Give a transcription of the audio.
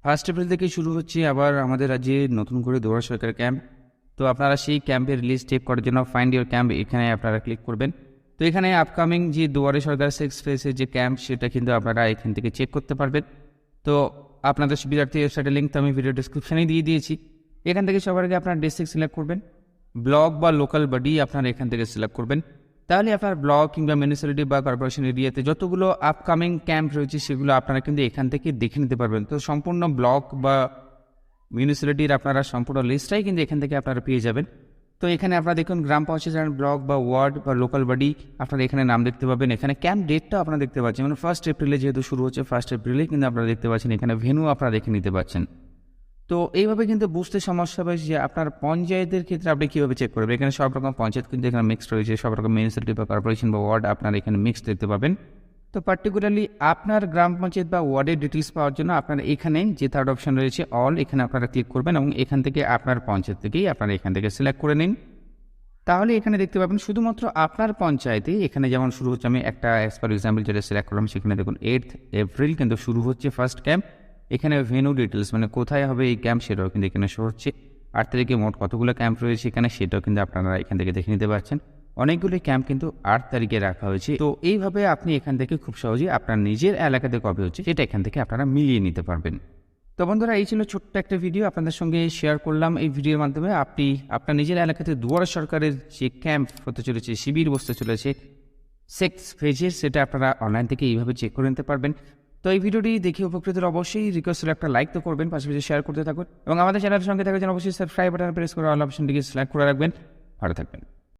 1 April থেকে শুরু হচ্ছে আবার আমাদের রাজ্যে নতুন করে দুয়ারে সরকার ক্যাম্প। তো আপনারা সেই ক্যাম্পের লিস্ট চেক করার জন্য ফাইন্ড ইউর ক্যাম্প এখানে আপনারা ক্লিক করবেন। তো এখানে আপকামিং যে দুয়ারে সরকার 6 ফেজের যে ক্যাম্প সেটা কিন্তু আপনারা এখান থেকে চেক করতে পারবেন। তো আপনাদের সুবিধার্থে ওয়েবসাইটের লিঙ্ক তো আমি ভিডিও ডিসক্রিপশানেই দিয়ে দিয়েছি। এখান থেকে সবার আগে আপনার ডিস্ট্রিক্ট সিলেক্ট করবেন, ব্লক বা লোকাল বডি আপনারা এখান থেকে সিলেক্ট করবেন। তাহলে আপনার ব্লক কিংবা মিউনিসিপ্যালিটি বা কর্পোরেশন এরিয়াতে যতগুলো আপকামিং ক্যাম্প রয়েছে সেগুলো আপনারা কিন্তু এখান থেকে দেখে নিতে পারবেন। তো সম্পূর্ণ ব্লক বা মিউনিসিপ্যালিটির আপনারা সম্পূর্ণ লিস্টটাই কিন্তু এখান থেকে আপনারা পেয়ে যাবেন। তো এখানে আপনারা দেখুন গ্রাম পঞ্চায়েত, ব্লক বা ওয়ার্ড বা লোকাল বডি আপনারা এখানে নাম দেখতে পাবেন। এখানে ক্যাম্প ডেটটা আপনারা দেখতে পাচ্ছেন, মানে 1 এপ্রিলে যেহেতু শুরু হচ্ছে 1 এপ্রিলে কিন্তু আপনারা দেখতে পাচ্ছেন। এখানে ভেন্যু আপনারা দেখে নিতে পারছেন। তো এইভাবে কিন্তু বুঝতে সমস্যা হবে যে আপনার পঞ্চায়েতের ক্ষেত্রে আপনি কীভাবে চেক করবেন। এখানে সব রকম পঞ্চায়েত কিন্তু এখানে মিক্সড রয়েছে, সব রকম মিউনিসিপ্যালিটি বা কর্পোরেশন বা ওয়ার্ড আপনারা এখানে মিক্সড দেখতে পাবেন। তো পার্টিকুলারলি আপনার গ্রাম পঞ্চায়েত বা ওয়ার্ডের ডিটেলস পাওয়ার জন্য আপনারা এখানে যে থার্ড অপশন রয়েছে অল, এখানে আপনারা ক্লিক করবেন এবং এখান থেকে আপনার পঞ্চায়েত থেকেই আপনারা এখান থেকে সিলেক্ট করে নিন। তাহলে এখানে দেখতে পাবেন শুধুমাত্র আপনার পঞ্চায়েতে এখানে যেমন শুরু হচ্ছে, আমি একটা অ্যাজ পার এক্সাম্পল যেটা সিলেক্ট করলাম সেখানে দেখুন 8 এপ্রিল কিন্তু শুরু হচ্ছে ফার্স্ট ক্যাম্প। এখানে ভেন্যু ডিটেলস মানে কোথায় হবে এই ক্যাম্প সেটাও কিন্তু এখানে শো হচ্ছে। 8 তারিখে মোট কতগুলো ক্যাম্প রয়েছে এখানে সেটাও কিন্তু আপনারা এখান থেকে দেখে নিতে পারছেন। অনেকগুলো ক্যাম্প কিন্তু 8 তারিখে রাখা হয়েছে। তো এইভাবে আপনি এখান থেকে খুব সহজেই আপনার নিজের এলাকাতে কবে হচ্ছে সেটা এখান থেকে আপনারা মিলিয়ে নিতে পারবেন। তো বন্ধুরা, এই ছিল ছোট্ট একটা ভিডিও আপনাদের সঙ্গে শেয়ার করলাম। এই ভিডিওর মাধ্যমে আপনি আপনার নিজের এলাকাতে দুয়ারে সরকারের যে ক্যাম্প হতে চলেছে, শিবির বসতে চলেছে 6 ফেজের, সেটা আপনারা অনলাইন থেকে এইভাবে চেক করে নিতে পারবেন। তো এই ভিডিওটি দেখে উপকৃত অবশ্যই রিকোয়েস্ট একটা লাইক তো করবেন, পাশাপাশি শেয়ার করতে থাকুন এবং আমাদের চ্যানেলের সঙ্গে থাকার জন্য অবশ্যই সাবস্ক্রাইব বাটন প্রেস করে অল অপশনটিকে সিলেক্ট করে রাখবেন। ভালো থাকবেন।